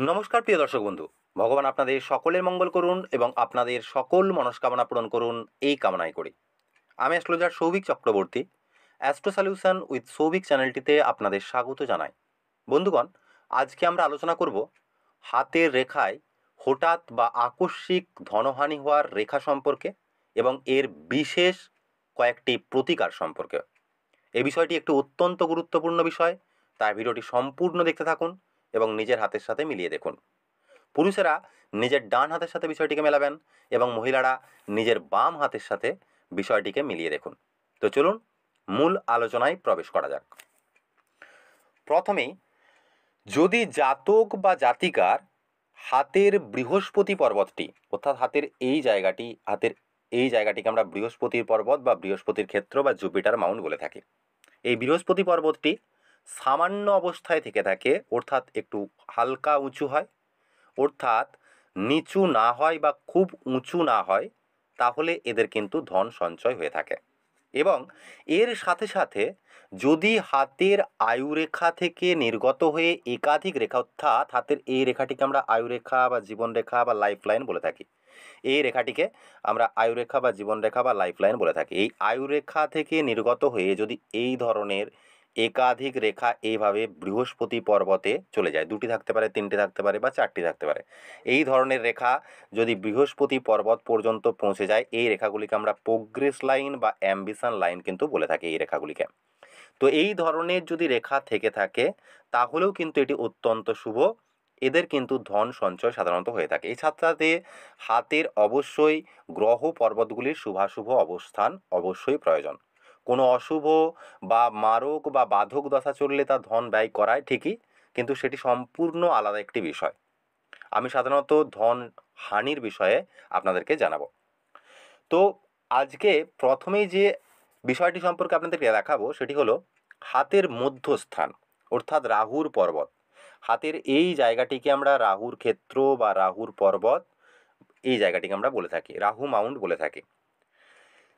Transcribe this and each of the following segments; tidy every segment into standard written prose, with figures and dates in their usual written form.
নমস্কার প্রিয় দর্শক বন্ধু। ভগবান আপনাদের সকলের মঙ্গল করুন এবং আপনাদের সকল মনস্কামনা পূরণ করুন, এই কামনাই করি। আমি astrologer Souvik Chakraborty. Astro solution with Souvik চ্যানেলটিতে আপনাদের স্বাগত জানাই। বন্ধুগণ, আজকে আমরা আলোচনা করব হাতের রেখায় হঠাৎ বা আকস্মিক ধনহানি হওয়ার রেখা সম্পর্কে এবং এর বিশেষ কয়েকটি প্রতিকার সম্পর্কে। এই বিষয়টি একটি অত্যন্ত গুরুত্বপূর্ণ বিষয়, তাই ভিডিওটি সম্পূর্ণ দেখতে থাকুন এবং নিজের হাতের সাথে মিলিয়ে দেখুন। পুরুষেরা নিজের ডান হাতের সাথে বিষয়টিকে মেলাবেন এবং মহিলারা নিজের বাম হাতের সাথে বিষয়টিকে মিলিয়ে দেখুন। তো চলুন মূল আলোচনায় প্রবেশ করা যাক। প্রথমেই, যদি জাতক বা জাতিকার হাতের বৃহস্পতি পর্বতটি, অর্থাৎ হাতের এই জায়গাটিকে আমরা বৃহস্পতির পর্বত বা বৃহস্পতির ক্ষেত্র বা জুপিটার মাউন্ট বলে থাকি। এই বৃহস্পতি পর্বতটি সামান্য অবস্থায় থেকে থাকে, অর্থাৎ একটু হালকা উঁচু হয়, অর্থাৎ নিচু না হয় বা খুব উঁচু না হয়, তাহলে এদের কিন্তু ধন সঞ্চয় হয়ে থাকে। এবং এর সাথে সাথে যদি হাতের আয়ুরেখা থেকে নির্গত হয়ে একাধিক রেখা, অর্থাৎ হাতের এই রেখাটিকে আমরা আয়ুরেখা বা জীবনরেখা বা লাইফ লাইন বলে থাকি, এই রেখাটিকে আমরা আয়ুরেখা বা জীবনরেখা বা লাইফ লাইন বলে থাকি। এই আয়ুরেখা থেকে নির্গত হয়ে যদি এই ধরনের একাধিক রেখা এইভাবে বৃহস্পতি পর্বতে চলে যায়, দুটি থাকতে পারে, তিনটি থাকতে পারে বা চারটি থাকতে পারে, এই ধরনের রেখা যদি বৃহস্পতি পর্বত পর্যন্ত পৌঁছে যায়, এই রেখাগুলিকে আমরা প্রোগ্রেস লাইন বা অ্যাম্বিশন লাইন কিন্তু বলে থাকি এই রেখাগুলিকে। তো এই ধরনের যদি রেখা থেকে থাকে, তাহলেও কিন্তু এটি অত্যন্ত শুভ। এদের কিন্তু ধন সঞ্চয় সাধারণত হয়ে থাকে। এই সাথে সাথে হাতের অবশ্যই গ্রহ পর্বতগুলির শুভাশুভ অবস্থান অবশ্যই প্রয়োজন। কোনো অশুভ বা মারক বা বাধক দশা চললে তা ধন ব্যয় করায় ঠিকই, কিন্তু সেটি সম্পূর্ণ আলাদা একটি বিষয়। আমি সাধারণত ধন হানির বিষয়ে আপনাদেরকে জানাবো। তো আজকে প্রথমেই যে বিষয়টি সম্পর্কে আপনাদেরকে দেখাবো সেটি হলো হাতের মধ্যস্থান, অর্থাৎ রাহুর পর্বত। হাতের এই জায়গাটিকে আমরা রাহুর ক্ষেত্র বা রাহুর পর্বত, এই জায়গাটিকে আমরা বলে থাকি, রাহু মাউন্ট বলে থাকি।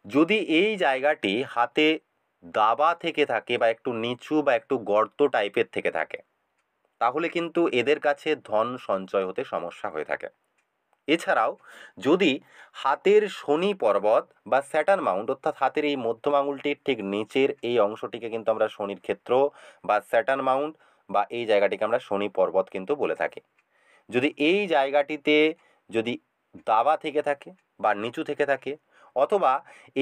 যদি এই জায়গাটি হাতে দাবা থেকে থাকে বা একটু নিচু বা একটু গর্ত টাইপের থেকে থাকে, তাহলে কিন্তু এদের কাছে ধন সঞ্চয় হতে সমস্যা হয়ে থাকে। এছাড়াও যদি হাতের শনি পর্বত বা স্যাটার্ন মাউন্ট, অর্থাৎ হাতের এই মধ্যম আঙুলটির ঠিক নিচের এই অংশটিকে কিন্তু আমরা শনির ক্ষেত্র বা স্যাটার্ন মাউন্ট বা এই জায়গাটিকে আমরা শনি পর্বত কিন্তু বলে থাকি। যদি এই জায়গাটিতে যদি দাবা থেকে থাকে বা নিচু থেকে থাকে, অথবা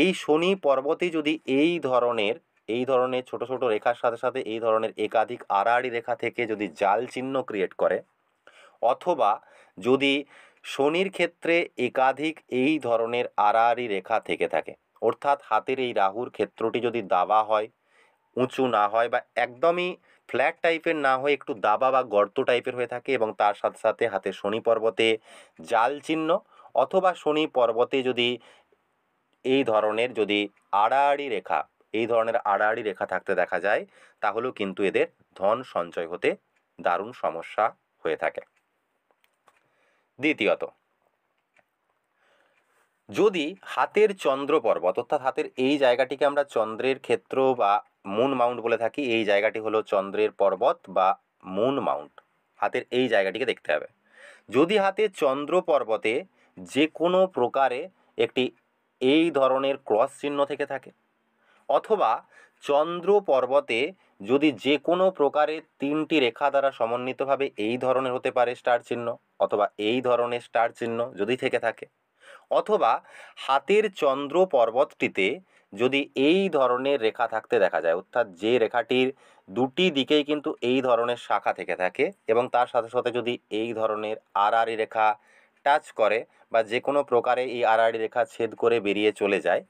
এই শনি পর্বতে যদি এই ধরনের ছোট ছোট রেখার সাথে সাথে এই ধরনের একাধিক আড়াআড়ি রেখা থেকে যদি জাল চিহ্ন ক্রিয়েট করে, অথবা যদি শনির ক্ষেত্রে একাধিক এই ধরনের আড়াআড়ি রেখা থেকে থাকে, অর্থাৎ হাতের এই রাহুর ক্ষেত্রটি যদি দাবা হয়, উঁচু না হয় বা একদমই ফ্ল্যাট টাইপের না হয়ে একটু দাবা বা গর্ত টাইপের হয়ে থাকে, এবং তার সাথে সাথে হাতে শনি পর্বতে জাল চিহ্ন অথবা শনি পর্বতে যদি এই ধরনের যদি আড়াআড়ি রেখা এই ধরনের আড়াআড়ি রেখা থাকতে দেখা যায়, তাহলেও কিন্তু এদের ধন সঞ্চয় হতে দারুণ সমস্যা হয়ে থাকে। দ্বিতীয়ত, যদি হাতের চন্দ্র পর্বত, অর্থাৎ হাতের এই জায়গাটিকে আমরা চন্দ্রের ক্ষেত্র বা মুন মাউন্ট বলে থাকি, এই জায়গাটি হলো চন্দ্রের পর্বত বা মুন মাউন্ট, হাতের এই জায়গাটিকে দেখতে হবে। যদি হাতে চন্দ্র পর্বতে যে কোনো প্রকারে একটি এই ধরনের ক্রস চিহ্ন থেকে থাকে, অথবা চন্দ্র পর্বতে যদি যে কোনো প্রকারে তিনটি রেখা দ্বারা সমন্বিতভাবে এই ধরনের হতে পারে স্টার চিহ্ন, অথবা এই ধরনের স্টার চিহ্ন যদি থেকে থাকে, অথবা হাতের চন্দ্র পর্বতটিতে যদি এই ধরনের রেখা থাকতে দেখা যায়, অর্থাৎ যে রেখাটির দুটি দিকেই কিন্তু এই ধরনের শাখা থেকে থাকে এবং তার সাথে সাথে যদি এই ধরনের আড়াআড়ি রেখা টাচ করে বা যে কোনো প্রকারে এই আড়াআড়ি রেখা ছেদ করে বেরিয়ে চলে যায়,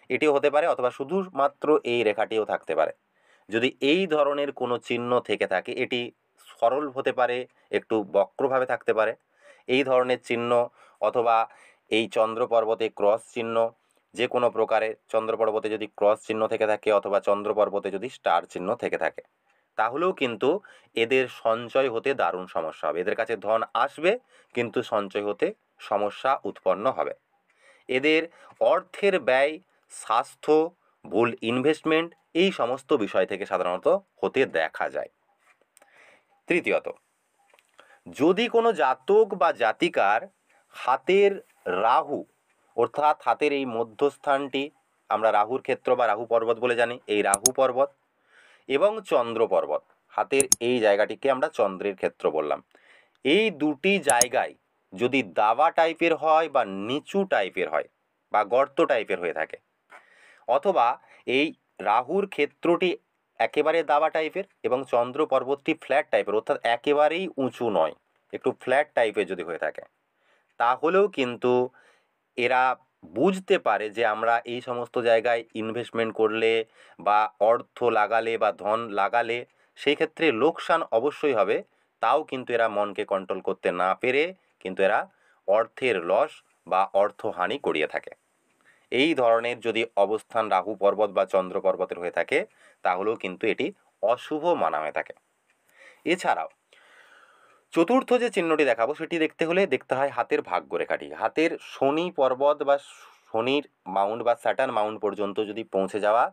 এটিও হতে পারে, অথবা শুধুমাত্র এই রেখাটিও থাকতে পারে। যদি এই ধরনের কোনো চিহ্ন থেকে থাকে, এটি সরল হতে পারে, একটু বক্রভাবে থাকতে পারে, এই ধরনের চিহ্ন, অথবা এই চন্দ্র পর্বতে ক্রস চিহ্ন, যে কোনো প্রকারে চন্দ্র পর্বতে যদি ক্রস চিহ্ন থেকে থাকে অথবা চন্দ্র পর্বতে যদি স্টার চিহ্ন থেকে থাকে, তাহলেও কিন্তু এদের সঞ্চয় হতে দারুণ সমস্যা হবে। এদের কাছে ধন আসবে কিন্তু সঞ্চয় হতে সমস্যা উৎপন্ন হবে। এদের অর্থের ব্যয়, স্বাস্থ্য, ভুল ইনভেস্টমেন্ট, এই সমস্ত বিষয় থেকে সাধারণত হতে দেখা যায়। তৃতীয়ত, যদি কোনো জাতক বা জাতিকার হাতের রাহু, অর্থাৎ হাতের এই মধ্যস্থানটি আমরা রাহুর ক্ষেত্র বা রাহু পর্বত বলে জানি, এই রাহু পর্বত এবং চন্দ্র পর্বত, হাতের এই জায়গাটিকে আমরা চন্দ্রের ক্ষেত্র বললাম, এই দুটি জায়গায় যদি দাবা টাইপের হয় বা নিচু টাইপের হয় বা গর্ত টাইপের হয়ে থাকে, অথবা এই রাহুর ক্ষেত্রটি একেবারে দাবা টাইপের এবং চন্দ্র পর্বতটি ফ্ল্যাট টাইপের, অর্থাৎ একেবারেই উঁচু নয়, একটু ফ্ল্যাট টাইপের যদি হয়ে থাকে, তাহলেও কিন্তু এরা বুঝতে পারে যে আমরা এই সমস্ত জায়গায় ইনভেস্টমেন্ট করলে বা অর্থ লাগালে বা ধন লাগালে সেই ক্ষেত্রে লোকসান অবশ্যই হবে, তাও কিন্তু এরা মনকে কন্ট্রোল করতে না পেরে কিন্তু এরা অর্থের লস বা অর্থহানি করিয়ে থাকে। এই ধরনের যদি অবস্থান রাহু পর্বত বা চন্দ্র পর্বতের হয়ে থাকে তাহলেও কিন্তু এটি অশুভ মানা হয়ে থাকে। এছাড়াও চতুর্থ যে চিহ্নটি দেখাবো সেটি দেখতে হলে দেখতে হয় হাতের ভাগ্যরেখাটি। হাতের শনি পর্বত বা শনির মাউন্ট বা স্যাটার্ন মাউন্ট পর্যন্ত যদি পৌঁছে যাওয়া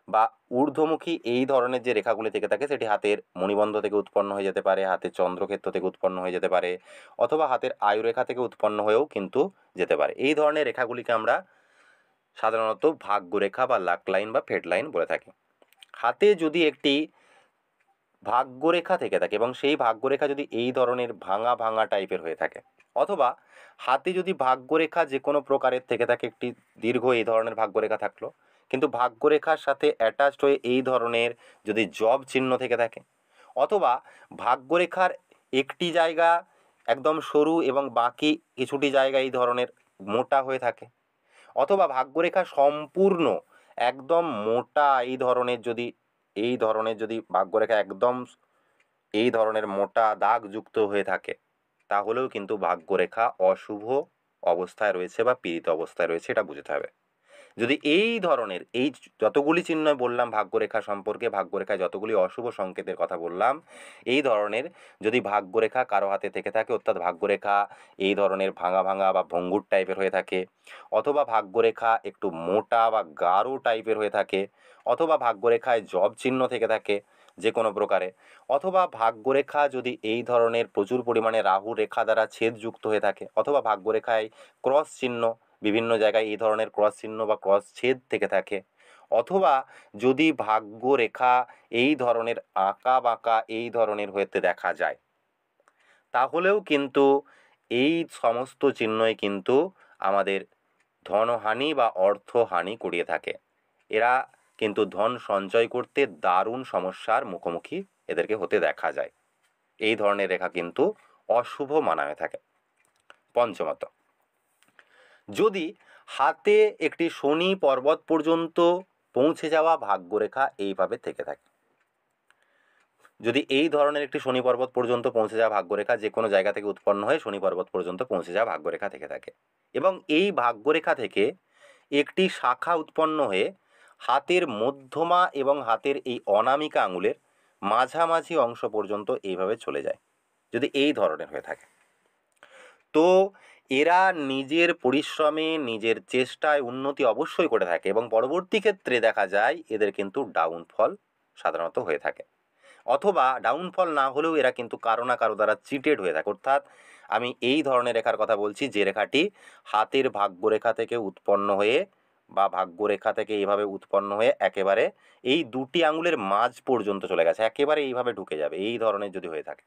বা ঊর্ধ্বমুখী এই ধরনের যে রেখাগুলি থেকে থাকে সেটি হাতের মণিবন্ধ থেকে উৎপন্ন হয়ে যেতে পারে, হাতের চন্দ্রক্ষেত্র থেকে উৎপন্ন হয়ে যেতে পারে, অথবা হাতের আয়ুরেখা থেকে উৎপন্ন হয়েও কিন্তু যেতে পারে। এই ধরনের রেখাগুলিকে আমরা সাধারণত ভাগ্যরেখা বা লাক লাইন বা ফেড লাইন বলে থাকি। হাতে যদি একটি ভাগ্যরেখা থেকে থাকে এবং সেই ভাগ্যরেখা যদি এই ধরনের ভাঙা ভাঙা টাইপের হয়ে থাকে, অথবা হাতে যদি ভাগ্যরেখা যে কোনো প্রকারের থেকে থাকে, একটি দীর্ঘ এই ধরনের ভাগ্যরেখা থাকলো, কিন্তু ভাগ্যরেখার সাথে অ্যাটাচড হয়ে এই ধরনের যদি জব চিহ্ন থেকে থাকে, অথবা ভাগ্যরেখার একটি জায়গা একদম সরু এবং বাকি কিছুটি জায়গা এই ধরনের মোটা হয়ে থাকে, অথবা ভাগ্যরেখা সম্পূর্ণ একদম মোটা এই ধরনের যদি ভাগ্যরেখা একদম এই ধরনের মোটা দাগযুক্ত হয়ে থাকে, তাহলেও কিন্তু ভাগ্যরেখা অশুভ অবস্থায় রয়েছে বা পীড়িত অবস্থায় রয়েছে, এটা বুঝতে হবে। যদি এই ধরনের এই যতগুলি চিহ্ন বললাম ভাগ্যরেখা সম্পর্কে, ভাগ্যরেখায় যতগুলি অশুভ সংকেতের কথা বললাম, এই ধরনের যদি ভাগ্যরেখা কারো হাতে থেকে থাকে, অর্থাৎ ভাগ্যরেখা এই ধরনের ভাঙা ভাঙা বা ভঙ্গুর টাইপের হয়ে থাকে, অথবা ভাগ্যরেখা একটু মোটা বা গাঢ় টাইপের হয়ে থাকে, অথবা ভাগ্যরেখায় জব চিহ্ন থেকে থাকে যে কোনো প্রকারে, অথবা ভাগ্যরেখা যদি এই ধরনের প্রচুর পরিমাণে রাহু রেখা দ্বারা ছেদযুক্ত হয়ে থাকে, অথবা ভাগ্যরেখায় ক্রস চিহ্ন বিভিন্ন জায়গায় এই ধরনের ক্রস চিহ্ন বা ক্রস ছেদ থেকে থাকে, অথবা যদি ভাগ্যরেখা এই ধরনের আঁকা বাঁকা এই ধরনের হতে দেখা যায়, তাহলেও কিন্তু এই সমস্ত চিহ্নই কিন্তু আমাদের ধনহানি বা অর্থহানি করিয়ে থাকে। এরা কিন্তু ধন সঞ্চয় করতে দারুণ সমস্যার মুখোমুখি এদেরকে হতে দেখা যায়। এই ধরনের রেখা কিন্তু অশুভ মানা হয়ে থাকে। পঞ্চমত, যদি হাতে একটি শনি পর্বত পর্যন্ত পৌঁছে যাওয়া ভাগ্যরেখা এইভাবে থেকে থাকে, যদি এই ধরনের একটি শনি পর্বত পর্যন্ত পৌঁছে যাওয়া ভাগ্যরেখা যে কোনো জায়গা থেকে উৎপন্ন হয়ে শনি পর্বত পর্যন্ত পৌঁছে যাওয়া ভাগ্যরেখা থেকে থাকে, এবং এই ভাগ্যরেখা থেকে একটি শাখা উৎপন্ন হয়ে হাতের মধ্যমা এবং হাতের এই অনামিকা আঙুলের মাঝামাঝি অংশ পর্যন্ত এইভাবে চলে যায়, যদি এই ধরনের হয়ে থাকে, তো এরা নিজের পরিশ্রমে নিজের চেষ্টায় উন্নতি অবশ্যই করে থাকে এবং পরবর্তী ক্ষেত্রে দেখা যায় এদের কিন্তু ডাউনফল সাধারণত হয়ে থাকে, অথবা ডাউনফল না হলেও এরা কিন্তু কারো না কারো দ্বারা চিটেড হয়ে থাকে। অর্থাৎ আমি এই ধরনের রেখার কথা বলছি যে রেখাটি হাতের ভাগ্যরেখা থেকে উৎপন্ন হয়ে বা ভাগ্যরেখা থেকে এইভাবে উৎপন্ন হয়ে একেবারে এই দুটি আঙুলের মাঝ পর্যন্ত চলে গেছে, একেবারে এইভাবে ঢুকে যাবে, এই ধরনের যদি হয়ে থাকে,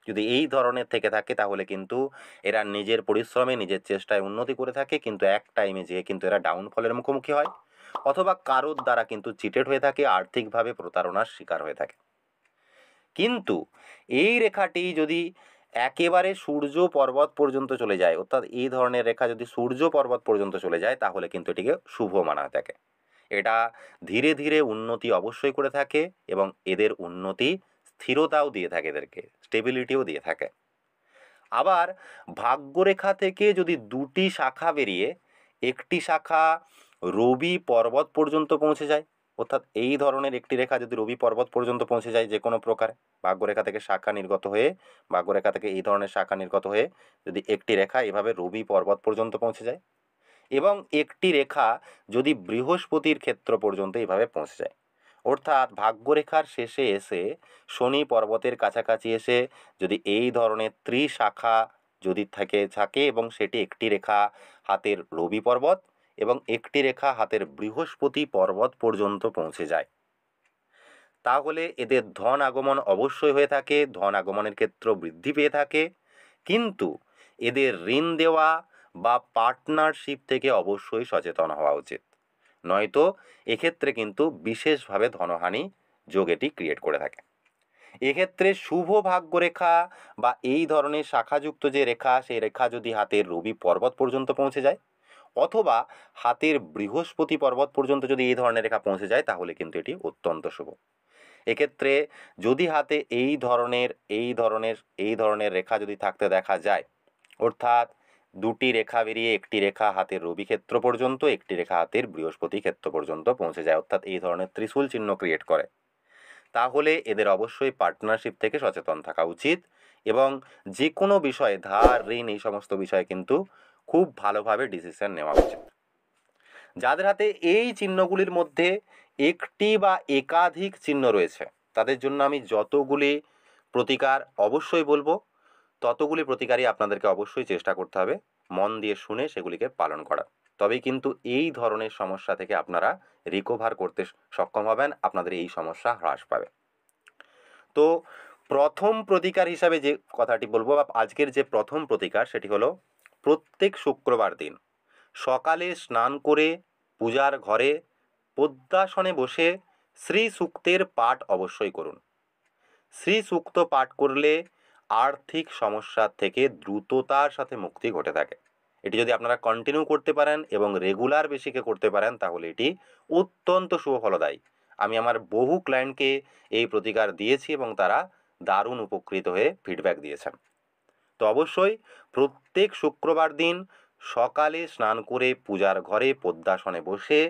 যদি এই ধরনের থেকে থাকে তাহলে কিন্তু এরা নিজের পরিশ্রমে নিজের চেষ্টায় উন্নতি করে থাকে, কিন্তু এক টাইমে যেয়ে কিন্তু এরা ডাউনফলের মুখোমুখি হয়, অথবা কারোর দ্বারা কিন্তু চিটেড হয়ে থাকে, আর্থিকভাবে প্রতারণার শিকার হয়ে থাকে। কিন্তু এই রেখাটি যদি একেবারে সূর্য পর্বত পর্যন্ত চলে যায়, অর্থাৎ এই ধরনের রেখা যদি সূর্য পর্বত পর্যন্ত চলে যায়, তাহলে কিন্তু এটিকে শুভ মানা হয়ে থাকে। এটা ধীরে ধীরে উন্নতি অবশ্যই করে থাকে এবং এদের উন্নতি স্থিরতাও দিয়ে থাকে, এদেরকে স্টেবিলিটিও দিয়ে থাকে। আবার ভাগ্যরেখা থেকে যদি দুটি শাখা বেরিয়ে একটি শাখা রবি পর্বত পর্যন্ত পৌঁছে যায়, অর্থাৎ এই ধরনের একটি রেখা যদি রবি পর্বত পর্যন্ত পৌঁছে যায় যে কোনো প্রকারে, ভাগ্যরেখা থেকে শাখা নির্গত হয়ে, ভাগ্যরেখা থেকে এই ধরনের শাখা নির্গত হয়ে যদি একটি রেখা এভাবে রবি পর্বত পর্যন্ত পৌঁছে যায়, এবং একটি রেখা যদি বৃহস্পতির ক্ষেত্র পর্যন্ত এইভাবে পৌঁছে যায়, অর্থাৎ ভাগ্যরেখার শেষে এসে শনি পর্বতের কাছাকাছি এসে যদি এই ধরনের ত্রিশাখা যদি থাকে এবং সেটি একটি রেখা হাতের রবি পর্বত এবং একটি রেখা হাতের বৃহস্পতি পর্বত পর্যন্ত পৌঁছে যায়, তাহলে এদের ধন আগমন অবশ্যই হয়ে থাকে, ধন আগমনের ক্ষেত্র বৃদ্ধি পেয়ে থাকে, কিন্তু এদের ঋণ দেওয়া বা পার্টনারশিপ থেকে অবশ্যই সচেতন হওয়া উচিত, নয়তো এক্ষেত্রে কিন্তু বিশেষভাবে ধনহানি যোগ এটি ক্রিয়েট করে থাকে। এক্ষেত্রে শুভ ভাগ্যরেখা বা এই ধরনের শাখাযুক্ত যে রেখা, সেই রেখা যদি হাতের রবি পর্বত পর্যন্ত পৌঁছে যায় অথবা হাতের বৃহস্পতি পর্বত পর্যন্ত যদি এই ধরনের রেখা পৌঁছে যায়, তাহলে কিন্তু এটি অত্যন্ত শুভ। এক্ষেত্রে যদি হাতে এই ধরনের রেখা যদি থাকতে দেখা যায়, অর্থাৎ দুটি রেখা বেরিয়ে একটি রেখা হাতের রবি ক্ষেত্র পর্যন্ত, একটি রেখা হাতের বৃহস্পতি ক্ষেত্র পর্যন্ত পৌঁছে যায়, অর্থাৎ এই ধরনের ত্রিশূল চিহ্ন ক্রিয়েট করে, তাহলে এদের অবশ্যই পার্টনারশিপ থেকে সচেতন থাকা উচিত এবং যে কোনো বিষয়ে ধার ঋণ এই সমস্ত বিষয়ে কিন্তু খুব ভালোভাবে ডিসিশন নেওয়া উচিত। যাদের হাতে এই চিহ্নগুলির মধ্যে একটি বা একাধিক চিহ্ন রয়েছে, তাদের জন্য আমি যতগুলি প্রতিকার অবশ্যই বলবো, ততগুলি প্রতিকারই আপনাদেরকে অবশ্যই চেষ্টা করতে হবে মন দিয়ে শুনে সেগুলিকে পালন করা, তবেই কিন্তু এই ধরনের সমস্যা থেকে আপনারা রিকভার করতে সক্ষম হবেন, আপনাদের এই সমস্যা হ্রাস পাবে। তো প্রথম প্রতিকার হিসাবে যে কথাটি বলবো বা আজকের যে প্রথম প্রতিকার, সেটি হলো প্রত্যেক শুক্রবার দিন সকালে স্নান করে পূজার ঘরে পদ্মাসনে বসে শ্রী সূক্তের পাঠ অবশ্যই করুন। শ্রী সূক্ত পাঠ করলে আর্থিক সমস্যার থেকে দ্রুততার সাথে মুক্তি ঘটে থাকে। এটি যদি আপনারা কন্টিনিউ করতে পারেন এবং রেগুলার বেসিকে করতে পারেন, তাহলে এটি অত্যন্ত শুভ ফলদায়ী। আমি আমার বহু ক্লায়েন্টকে এই প্রতিকার দিয়েছি এবং তারা দারুণ উপকৃত হয়ে ফিডব্যাক দিয়েছেন। তো অবশ্যই প্রত্যেক শুক্রবার দিন সকালে স্নান করে পূজার ঘরে পদ্মাসনে বসে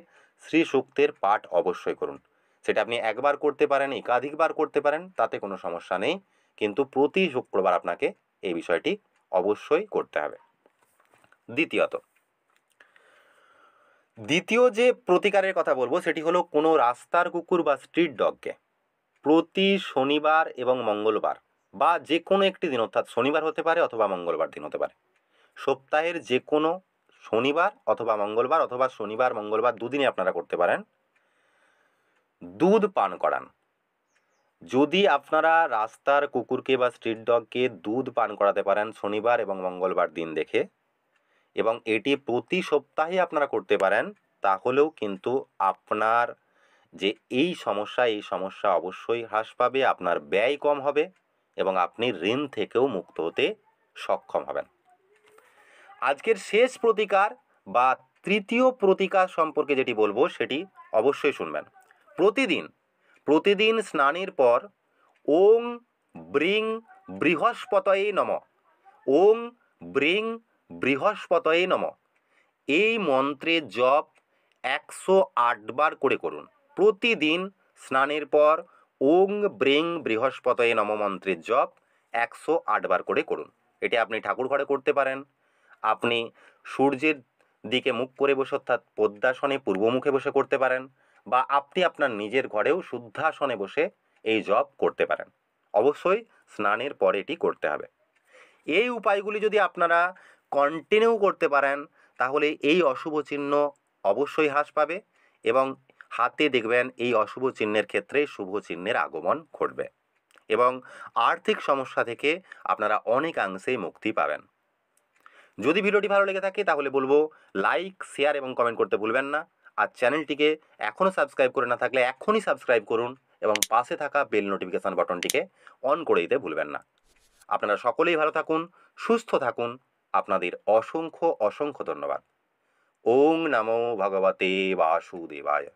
শ্রী সূক্তের পাঠ অবশ্যই করুন। সেটা আপনি একবার করতে পারেন, একাধিকবার করতে পারেন, তাতে কোনো সমস্যা নেই, কিন্তু প্রতি শুক্রবার আপনাকে এই বিষয়টি অবশ্যই করতে হবে। দ্বিতীয় যে প্রতিকারের কথা বলবো, সেটি হলো কোনো রাস্তার কুকুর বা স্ট্রিট ডগকে প্রতি শনিবার এবং মঙ্গলবার বা যে কোনো একটি দিন, অর্থাৎ শনিবার হতে পারে অথবা মঙ্গলবার দিন হতে পারে, সপ্তাহের যে কোনো শনিবার অথবা মঙ্গলবার অথবা শনিবার মঙ্গলবার দুদিনই আপনারা করতে পারেন, দুধ পান করান। যদি আপনারা রাস্তার কুকুরকে বা স্ট্রিট ডগকে দুধ পান করাতে পারেন শনিবার এবং মঙ্গলবার দিন দেখে, এবং এটি প্রতি সপ্তাহে আপনারা করতে পারেন, তাহলেও কিন্তু আপনার যে এই সমস্যা অবশ্যই হ্রাস পাবে, আপনার ব্যয় কম হবে এবং আপনি ঋণ থেকেও মুক্ত হতে সক্ষম হবেন। আজকের শেষ প্রতিকার বা তৃতীয় প্রতিকার সম্পর্কে যেটি বলবো, সেটি অবশ্যই শুনবেন। প্রতিদিন স্নানের পর ওং ব্রিং বৃহস্পতয়ে নমঃ, ওং ব্রিং বৃহস্পতয়ে নমঃ এই মন্ত্রের জপ 108 বার করে করুন। প্রতিদিন স্নানের পর ওং ব্রিং বৃহস্পতয়ে নমঃ মন্ত্রের জপ 108 বার করে করুন। এটি আপনি ঠাকুর ঘরে করতে পারেন, আপনি সূর্যের দিকে মুখ করে বসে অর্থাৎ পদ্মাসনে পূর্বমুখে বসে করতে পারেন, বা আপনি আপনার নিজের ঘরেও শুদ্ধাসনে বসে এই জপ করতে পারেন। অবশ্যই স্নানের পরে এটি করতে হবে। এই উপায়গুলি যদি আপনারা কন্টিনিউ করতে পারেন, তাহলে এই অশুভ চিহ্ন অবশ্যই হ্রাস পাবে এবং হাতে দেখবেন এই অশুভ চিহ্নের ক্ষেত্রে শুভ চিহ্নের আগমন ঘটবে এবং আর্থিক সমস্যা থেকে আপনারা অনেকাংশেই মুক্তি পাবেন। যদি ভিডিওটি ভালো লেগে থাকে তাহলে বলবো লাইক, শেয়ার এবং কমেন্ট করতে ভুলবেন না। আর চ্যানেলটিকে এখনও সাবস্ক্রাইব করে না থাকলে এখনই সাবস্ক্রাইব করুন এবং পাশে থাকা বেল নোটিফিকেশান বাটনটিকে অন করে দিতে ভুলবেন না। আপনারা সকলেই ভালো থাকুন, সুস্থ থাকুন। আপনাদের অসংখ্য অসংখ্য ধন্যবাদ। ওং নমো ভগবতে বাসুদেবায়।